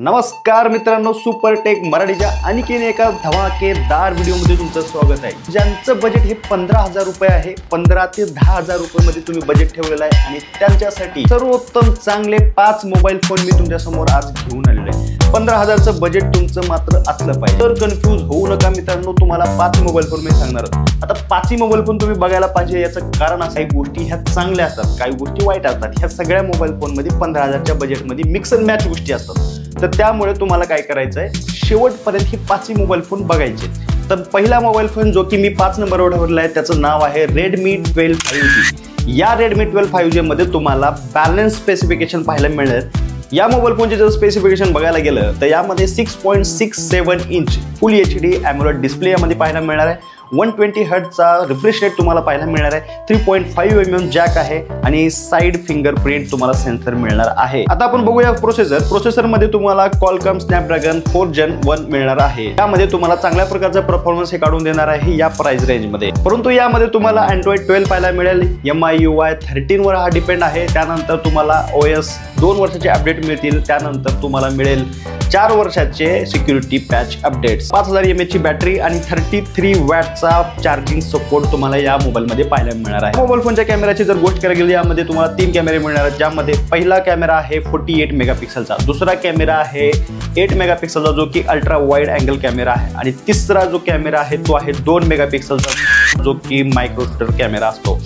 नमस्कार मित्रांनो, super take मराठीच्या आणखीन एका धमाकेदार व्हिडिओमध्ये तुमचं स्वागत आहे। ज्यांचं बजेट हे 15,000 रुपये आहे, 15 ते 10,000 रुपये मध्ये तुम्ही बजेट ठेवलेलं आहे आणि त्यांच्यासाठी सर्वोत्तम चांगले 5 मोबाईल फोन मी तुमच्या समोर आज घेऊन आलेलो आहे। 15,000चं बजेट तुमचं मात्र असलं पाहिजे, तर कन्फ्यूज होऊ नका मित्रांनो। तुम्हाला 5 मोबाईल फोन मी सांगणार। आता 5 मोबाईल फोन तुम्ही बघायला पाहिजे, याचं कारण असं आहे गोष्टी ह्या चांगल्या असतात, काही गोष्टी वाईट असतात। ह्या सगळ्या मोबाईल फोन मध्ये 15,000च्या बजेटमध्ये मिक्स अँड मॅच गोष्टी असतात। तर त्यामुळे तुम्हाला काय करायचं आहे, शेवटपर्यंत ही 5 मोबाईल फोन बघायचे। तर पहिला मोबाईल फोन जो की मी 5 नंबरवर ठेवला आहे त्याचं नाव आहे Redmi 12 5G। या Redmi 12 5G मध्ये तुम्हाला बॅलन्स स्पेसिफिकेशन पाहायला मिळेल। या मोबाईल फोनचे जर स्पेसिफिकेशन बघायला गेलं तर यामध्ये 6.67 इंच फुल HD AMOLED डिस्प्ले यामध्ये पाहायला मिळणार आहे। 120 हर्ट्जचा रिफ्रेश रेट तुम्हाला पाहायला मिळणार आहे। 3.5 mm जॅक आहे आणि साइड फिंगरप्रिंट तुम्हाला सेन्सर मिळणार आहे। आता आपण बघूया प्रोसेसर मध्ये तुम्हाला Qualcomm Snapdragon 4 Gen 1 मिळणार आहे। यामध्ये तुम्हाला चांगल्या प्रकारचा परफॉर्मन्स हे काढून देणार आहे या प्राइस रेंज मध्ये। परंतु यामध्ये तुम्हाला Android 12 पाहायला मिळेल। MIUI 13 वर हा डिपेंड आहे। त्यानंतर तुम्हाला OS 2 वर्षाचे अपडेट मिळतील। त्यानंतर तुम्हाला मिळेल 4 वर्षाचे सिक्युरिटी पॅच अपडेट्स। 5000 mAh ची बॅटरी आणि 33 वॅटचा चार्जिंग सपोर्ट तुम्हाला या मोबाईल मध्ये पाहायला मिळणार आहे। मोबाईल फोनच्या कॅमेराची जर गोष्ट करायला गेली यामध्ये तुम्हाला 3 कॅमेरे मिळणार आहेत, ज्यामध्ये पहिला कॅमेरा आहे 48 मेगापिक्सलचा, दुसरा कॅमेरा आहे 8 मेगापिक्सलचा जो की अल्ट्रा वाईड अँगल कॅमेरा आहे आणि तिसरा जो कॅमेरा आहे तो आहे 2 मेगापिक्सलचा जो की मायक्रो शूटर कॅमेरा असतो।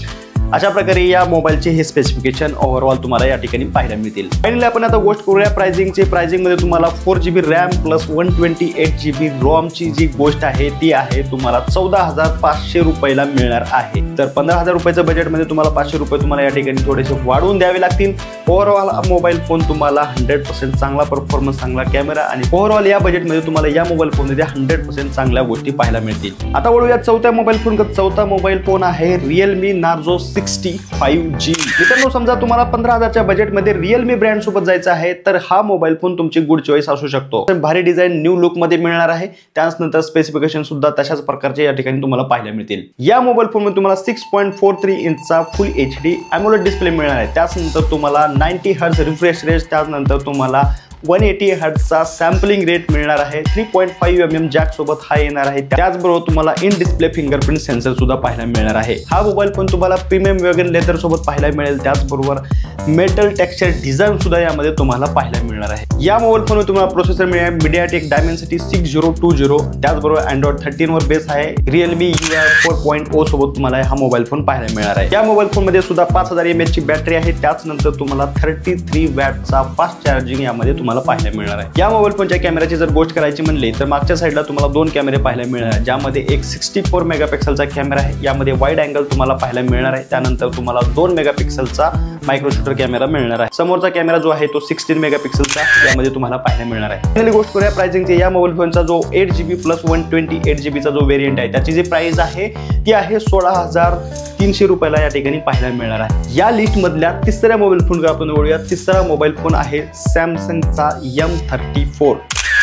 अशा प्रकारे या मोबाईलचे हे स्पेसिफिकेशन ओव्हरऑल तुम्हाला या ठिकाणी पाहायला मिळतील। फायनली आपण आता गोष्ट करूया प्राइसिंगची। प्राइसिंग मध्ये तुम्हाला 4GB RAM plus 128GB Rome ची जी गोष्ट आहे ती आहे तुम्हाला 14,500 रुपयाला मिळणार आहे। तर 15,000 रुपयाच्या बजेटमध्ये तुम्हाला 500 रुपये तुम्हाला या ठिकाणी थोडेसे वाढवून द्यावे लागतील। ओव्हरऑल मोबाईल फोन तुम्हाला 100% चांगला परफॉर्मन्स, चांगला कॅमेरा आणि ओव्हरऑल या बजेटमध्ये तुम्हाला या मोबाईल फोनमध्ये 100% चांगल्या गोष्टी पाहायला मिळतील। आता वळूया चौथ्या मोबाईल फोन। चौथा मोबाईल फोन आहे Realme Narzo 60 5G। मित्रांनो, समजा तुम्हाला 15,000च्या बजेटमध्ये Realme ब्रँड सोबत जायचं आहे तर हा मोबाईल फोन तुमची गुड चॉईस असू शकतो। भारी डिझाइन न्यू लुक मध्ये मिळणार आहे। त्यानंतर स्पेसिफिकेशन सुद्धा तशाच प्रकारचे या ठिकाणी तुम्हाला पाहायला मिळतील। या मोबाईल फोन मध्ये तुम्हाला 6.43 इंचचा फुल HD AMOLED डिस्प्ले मिळणार आहे। त्यानंतर तुम्हाला 90 हर्ट्ज रिफ्रेश रेट, त्यानंतर तुम्हाला 180 हर्ट्जचा सॅम्पलिंग रेट मिळणार आहे। 3.5 mm जॅक सोबत हा येणार आहे। त्याचबरोबर तुम्हाला इन डिस्प्ले फिंगरप्रिंट सेन्सर सुद्धा पाहायला मिळणार आहे। हा मोबाईल फोन तुम्हाला प्रीमियम वेगन लेदर सोबत पाहायला मिळेल। त्याचबरोबर मेटल टेक्स्चर डिझाइन सुद्धा यामध्ये तुम्हाला पाहायला मिळणार आहे। या मोबाईल फोनवर तुम्हाला प्रोसेसर मिळेल MediaTek Dimensity 6020। त्याचबरोबर Android 13 वर बेस आहे। Realme UI 4.0 सोबत तुम्हाला हा मोबाईल फोन पाहायला मिळणार आहे। या मोबाईल फोन मध्ये सुद्धा 5000 mAh ची बॅटरी आहे। त्यानंतर तुम्हाला 33 वॅटचा फास्ट चार्जिंग यामध्ये तुम्हाला पाहायला मिळणार आहे। या मोबाईल फोनच्या कॅमेराची जर गोष्ट करायची म्हणली तर मागच्या साईडला तुम्हाला 2 कॅमेरे पाहायला मिळणार आहेत, ज्यामध्ये एक 64 मेगापिक्सलचा कॅमेरा आहे। यामध्ये वाईड अँगल तुम्हाला पाहायला मिळणार आहे। त्यानंतर तुम्हाला 2 मेगापिक्सलचा मायक्रो शूटर कॅमेरा मिळणार आहे। समोरचा कॅमेरा जो आहे तो 16 मेगापिक्सलचा यामध्ये तुम्हाला पाहायला मिळणार आहे। पहिली गोष्ट करूया प्राइसिंगची। या मोबाईल फोनचा जो 8GB प्लस 128GB चा जो व्हेरियंट आहे त्याची जी प्राइस आहे ती आहे 16,300 रुपयाला या ठिकाणी पाहायला मिळणार आहे। या लिस्ट मधल्या तिसऱ्या मोबाईल फोन आपण बोलूया। तिसरा मोबाईल फोन आहे सॅमसंगचा M34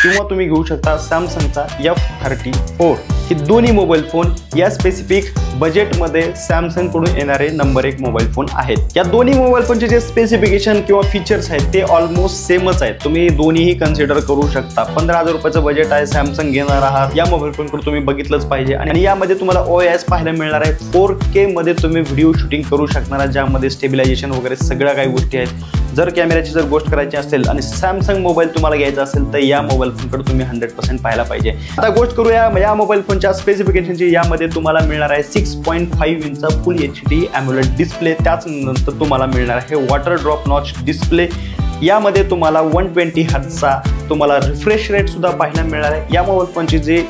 किंवा तुम्ही घेऊ शकता सॅमसंगचा F34। हे दोन्ही मोबाईल फोन या स्पेसिफिक बजेटमध्ये सॅमसंग कडून येणारे नंबर 1 मोबाईल फोन आहेत। या दोन्ही मोबाईल फोनचे जे स्पेसिफिकेशन किंवा फीचर्स आहेत ते ऑलमोस्ट सेमच आहेत। तुम्ही दोन्हीही कन्सिडर करू शकता। 15,000 रुपयाचं बजेट आहे, सॅमसंग घेणार आहात, या मोबाईल फोन कडून तुम्ही बघितलंच पाहिजे। आणि यामध्ये तुम्हाला OIS पाहायला मिळणार आहे। 4K मध्ये तुम्ही व्हिडिओ शूटिंग करू शकणार, ज्यामध्ये स्टेबिलायझेशन वगैरे सगळ्या काही गोष्टी आहेत। जर कॅमेऱ्याची जर गोष्ट करायची असेल आणि सॅमसंग मोबाईल तुम्हाला घ्यायचा असेल तर या मोबाईल फोनकडे तुम्ही 100% पाहायला पाहिजे। आता गोष्ट करूया या मोबाईल फोनच्या स्पेसिफिकेशनची। यामध्ये तुम्हाला मिळणार आहे 6.5 इंचचा फुल HD AMOLED डिस्प्ले। त्यानंतर तुम्हाला मिळणार आहे वॉटर ड्रॉप नॉच डिस्प्ले। यामध्ये तुम्हाला 120 हर्ट्जचा तुम्हाला रिफ्रेश रेट सुद्धा पाहायला मिळणार आहे। या मोबाईल फोनची जी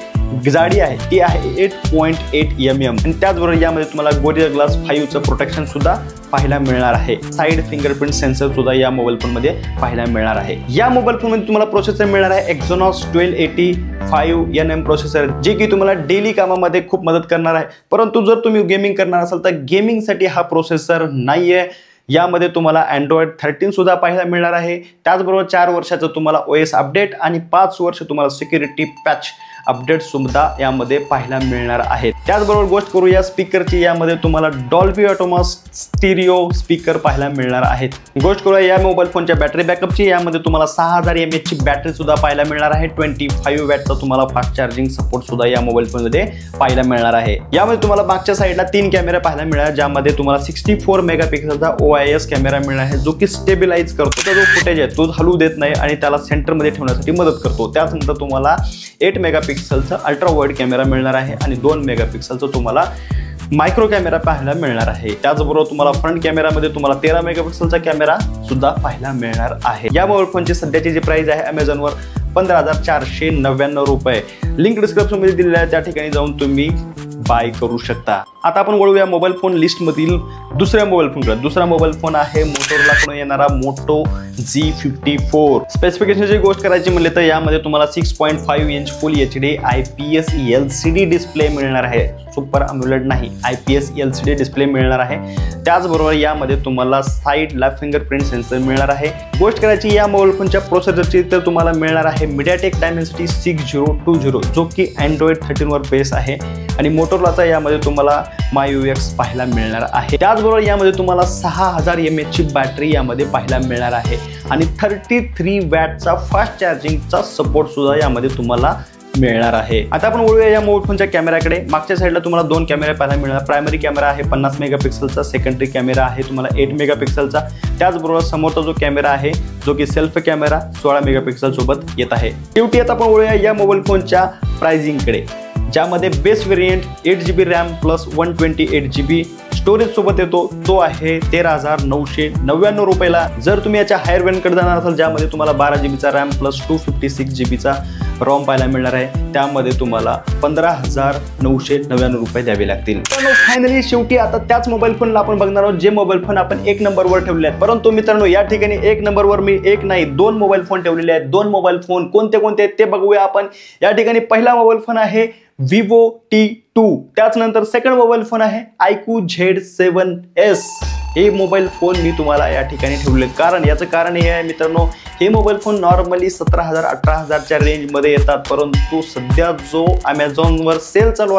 जाडी आहे ती आहे 8.8 mm आणि त्याचबरोबर यामध्ये तुम्हाला Gorilla Glass 5 चं प्रोटेक्शन सुद्धा पाहायला मिळणार आहे। साइड फिंगरप्रिंट सेन्सर सुद्धा या मोबाईल फोन मध्ये पाहायला मिळणार आहे। या मोबाईल फोन मध्ये तुम्हाला प्रोसेसर मिळणार आहे Exynos 1285nm प्रोसेसर, जे की तुम्हाला डेली कामामध्ये खूप मदत करणार आहे। परंतु जर तुम्ही गेमिंग करणार असाल तर गेमिंगसाठी हा प्रोसेसर नाहीये। यामध्ये तुम्हाला Android 13 सुद्धा पाहायला मिळणार आहे। त्याचबरोबर 4 वर्षाचं तुम्हाला OS अपडेट आणि 5 वर्ष तुम्हाला सिक्युरिटी पॅच अपडेट सुद्धा यामध्ये पाहायला मिळणार आहेत। त्याचबरोबर गोष्ट करूया स्पीकरची, यामध्ये तुम्हाला डॉल्बी ऑटोमॉस स्टिरिओ स्पीकर पाहायला मिळणार आहेत। गोष्ट करूया या मोबाईल फोनच्या बॅटरी बॅकअपची, यामध्ये तुम्हाला 6000 mAh ची बॅटरी सुद्धा पाहायला मिळणार आहे। 25 वॅटचा तुम्हाला फास्ट चार्जिंग सपोर्ट सुद्धा या मोबाईल फोनमध्ये पाहायला मिळणार आहे। यामध्ये तुम्हाला मागच्या साईडला 3 कॅमेरा पाहायला मिळणार, ज्यामध्ये तुम्हाला 64 मेगापिक्सलचा OIS कॅमेरा मिळणार आहे, जो की स्टेबिलाइज करतो। तो जो फुटेज आहे तो हलू देत नाही आणि त्याला सेंटरमध्ये ठेवण्यासाठी मदत करतो। त्यानंतर तुम्हाला 8 मेगापिक्सलचा अल्ट्रा वाईड कॅमेरा मिळणार आहे आणि 2 मेगापिक्सलचा तुम्हाला मायक्रो कॅमेरा पाहायला मिळणार आहे। त्याचबरोबर तुम्हाला फ्रंट कॅमेरामध्ये तुम्हाला 13 मेगापिक्सलचा कॅमेरा सुद्धा पाहायला मिळणार आहे। या मोबाईल फोनची सध्याची जी प्राइस आहे Amazonवर 15,499 रुपये। लिंक डिस्क्रिप्शनमध्ये दिलेली आहे, त्या ठिकाणी जाऊन तुम्ही बाय करू शकता। आता आपण वळूया मोबाईल फोन लिस्टमधील दुसऱ्या मोबाईल फोनकडे। दुसरा मोबाईल फोन आहे मोटोरोलाकडून येणारा मोटो G54। स्पेसिफिकेशनची गोष्ट करायची म्हणले तर यामध्ये तुम्हाला 6.5 इंच फुल HD IPS LCD डिस्प्ले मिळणार आहे। सुपर अमोलेड नाही, IPS LCD डिस्प्ले मिळणार आहे। त्याचबरोबर यामध्ये तुम्हाला साइडला फिंगरप्रिंट सेन्सर मिळणार आहे। गोष्ट करायची या मोबाईल फोनच्या प्रोसेसरची तर तुम्हाला मिळणार आहे MediaTek Dimensity 6020, जो की Android 13 वर बेस आहे आणि मोटोरोलाचा यामध्ये तुम्हाला MyUX पाहायला मिळणार आहे। त्याचबरोबर यामध्ये तुम्हाला 6000 mAh ची बॅटरी यामध्ये पाहायला मिळणार आहे आणि 33 वॅटचा फास्ट चार्जिंगचा सपोर्ट सुद्धा यामध्ये तुम्हाला मिळणार आहे। आता आपण वळूया या मोबाईल फोनच्या कॅमेराकडे। मागच्या साईडला तुम्हाला 2 कॅमेरे पाहायला मिळणार। प्रायमरी कॅमेरा आहे 50 मेगापिक्सलचा, सेकंडरी कॅमेरा आहे तुम्हाला 8 मेगापिक्सलचा। त्याचबरोबर समोरचा जो कॅमेरा आहे जो की सेल्फ कॅमेरा 16 मेगापिक्सल सोबत येत आहे। शेवटी आता आपण वळूया या मोबाईल फोनच्या प्राइसिंगकडे, ज्यामध्ये base variant 8GB RAM plus 128GB storage सोबत येतो, तो आहे 13,999 रुपयाला। जर तुम्ही याच्या हायर व्हेरियंटकडे जाणार असाल, ज्यामध्ये तुम्हाला 12GB RAM plus 256GB ROM पाहायला मिळणार आहे, त्यामध्ये तुम्हाला 15,999 रुपये द्यावे लागतील। तर फायनली शेवटी आता त्याच मोबाईल फोनला आपण बघणार आहोत, जे मोबाईल फोन आपण 1 नंबरवर ठेवले आहेत। परंतु मित्रांनो, या ठिकाणी 1 नंबरवर मी 1 नाही 2 मोबाईल फोन ठेवलेले आहेत। 2 मोबाईल फोन कोणते कोणते ते बघूया आपण। या ठिकाणी पहिला मोबाईल फोन आहे Vivo T2। त्याचनंतर सेकंड मोबाईल फोन आहे iQOO Z7S। हे मोबाईल फोन मी तुम्हाला या ठिकाणी ठेवले, कारण याचं कारण हे आहे मित्रांनो, हे मोबाईल फोन नॉर्मली 17,000 18,000च्या रेंजमध्ये येतात, परंतु सध्या जो Amazonवर सेल चालू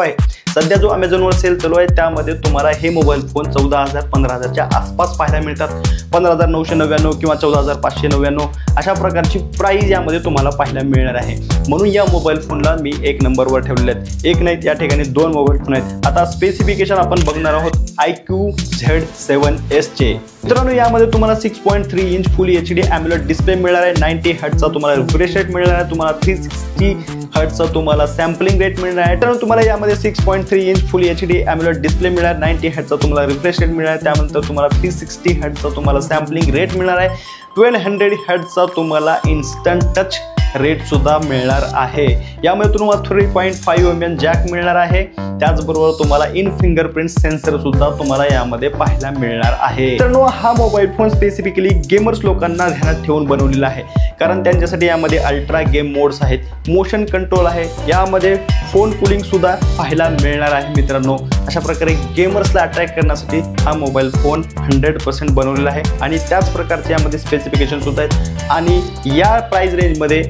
आहे, त्यामध्ये तुम्हाला हे मोबाईल फोन 14,000 15,000च्या आसपास पाहायला मिळतात। 15,999 किंवा 14,599 अशा प्रकारची प्राइस यामध्ये तुम्हाला पाहायला मिळणार आहे। म्हणून या मोबाईल फोनला मी 1 नंबरवर ठेवलेले आहेत। एक नाही, या ठिकाणी 2 मोबाईल फोन आहेत। आता स्पेसिफिकेशन आपण बघणार आहोत iQOO Z7S चे। मित्रांनो, यामध्ये तुम्हाला 6.3 इंच फुल HD AMOLED डिस्प्ले मिळणार आहे। 90 हर्ट्जचा तुम्हाला रिफ्रेश रेट मिळणार आहे। तुम्हाला 360 हर्ट्जचा तुम्हाला सॅम्पलिंग रेट मिळणार आहे। तर तुम्हाला यामध्ये 6.3 इंच फुल HD AMOLED डिस्प्ले मिळणार, 90 हर्ट्जचा तुम्हाला रिफ्रेश रेट मिळणार आहे। त्यानंतर तुम्हाला 360 हर्ट्जचा तुम्हाला सॅम्पलिंग रेट मिळणार आहे। 1200 हर्ट्जचा तुम्हाला इन्स्टंट टच रेट सुद्धा मिळणार आहे। यामध्ये तुम्हाला 3.5 mm जॅक मिळणार आहे। त्याचबरोबर तुम्हाला इन फिंगरप्रिंट सेन्सर सुद्धा तुम्हाला यामध्ये पाहायला मिळणार आहे। तर हा मोबाईल फोन स्पेसिफिकली गेमर्स लोकांना ध्यानात ठेवून बनवलेला आहे, कारण त्यांच्यासाठी यामध्ये अल्ट्रा गेम मोड्स आहेत, मोशन कंट्रोल आहे, यामध्ये फोन कूलिंग सुद्धा पाहायला मिळणार आहे। मित्रांनो, अशा प्रकारे गेमर्सला अट्रॅक्ट करण्यासाठी हा मोबाईल फोन 100% बनवलेला आहे आणि त्याच प्रकारचे यामध्ये स्पेसिफिकेशन सुद्धा आहेत आणि या प्राइस रेंजमध्ये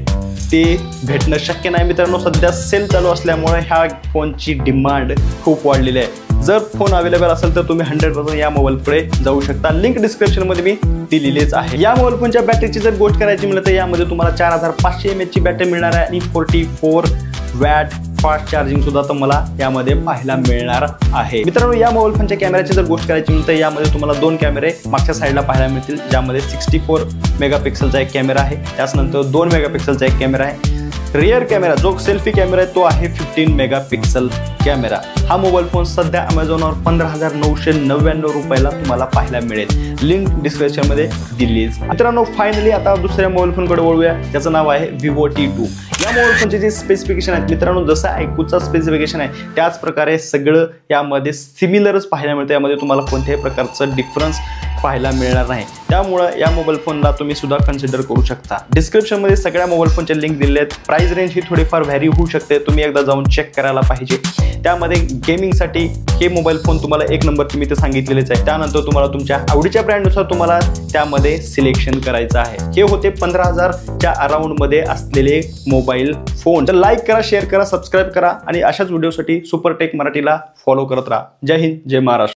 ते भेटणं शक्य नाही। मित्रांनो, सध्या सेल चालू असल्यामुळे ह्या फोनची डिमांड खूप वाढलेली आहे। जर फोन अवेलेबल असेल तर तुम्ही 100% या मोबाईलकडे जाऊ शकता। लिंक डिस्क्रिप्शनमध्ये मी दिलेलीच आहे। या मोबाईल फोनच्या बॅटरीची जर गोष्ट करायची म्हटलं तर यामध्ये तुम्हाला 4500 mAh ची बॅटरी मिळणार आहे आणि 44 वॅट फास्ट चार्जिंग सुद्धा तुम्हाला यामध्ये पाहायला मिळणार आहे। मित्रांनो, या मोबाईल फोनच्या कॅमेऱ्याची जर गोष्ट करायची म्हटलं तर यामध्ये तुम्हाला 2 कॅमेरे मागच्या साईडला पाहायला मिळतील, ज्यामध्ये 64 मेगापिक्सलचा एक कॅमेरा आहे। त्यानंतर 2 मेगापिक्सलचा एक कॅमेरा आहे। रियर कॅमेरा जो सेल्फी कॅमेरा आहे तो आहे 15 मेगापिक्सल कॅमेरा। हा मोबाईल फोन सध्या Amazonवर 15,999 रुपयाला तुम्हाला पाहायला मिळेल। लिंक डिस्क्रिप्शनमध्ये दिलीच। मित्रांनो, फायनली आता दुसऱ्या मोबाईल फोनकडे वळूया, त्याचं नाव आहे Vivo T2। या मोबाईल फोनचे जे स्पेसिफिकेशन आहेत मित्रांनो, जसं iQOOचा स्पेसिफिकेशन आहे त्याच प्रकारे सगळं यामध्ये सिमिलरच पाहायला मिळतं। यामध्ये तुम्हाला कोणत्याही प्रकारचं डिफरन्स पाहायला मिळणार नाही, त्यामुळे या मोबाईल फोनला तुम्ही सुद्धा कन्सिडर करू शकता। डिस्क्रिप्शनमध्ये सगळ्या मोबाईल फोनचे लिंक दिलेले आहेत। प्राइस रेंज ही थोडीफार व्हॅरी होऊ शकते, तुम्ही एकदा जाऊन चेक करायला पाहिजे। त्यामध्ये गेमिंगसाठी हे मोबाईल फोन तुम्हाला एक नंबर मी ते सांगितलेलेच आहे. त्यानंतर तुम्हाला तुमच्या आवडीच्या ब्रँडनुसार तुम्हाला त्यामध्ये सिलेक्शन करायचं आहे. हे होते 15,000च्या अराउंड मध्ये असलेले मोबाईल फोन. तर लाईक करा, शेअर करा, सबस्क्राईब करा आणि अशाच व्हिडिओसाठी सुपरटेक मराठीला फॉलो करत राहा. जय हिंद, जय महाराष्ट्र.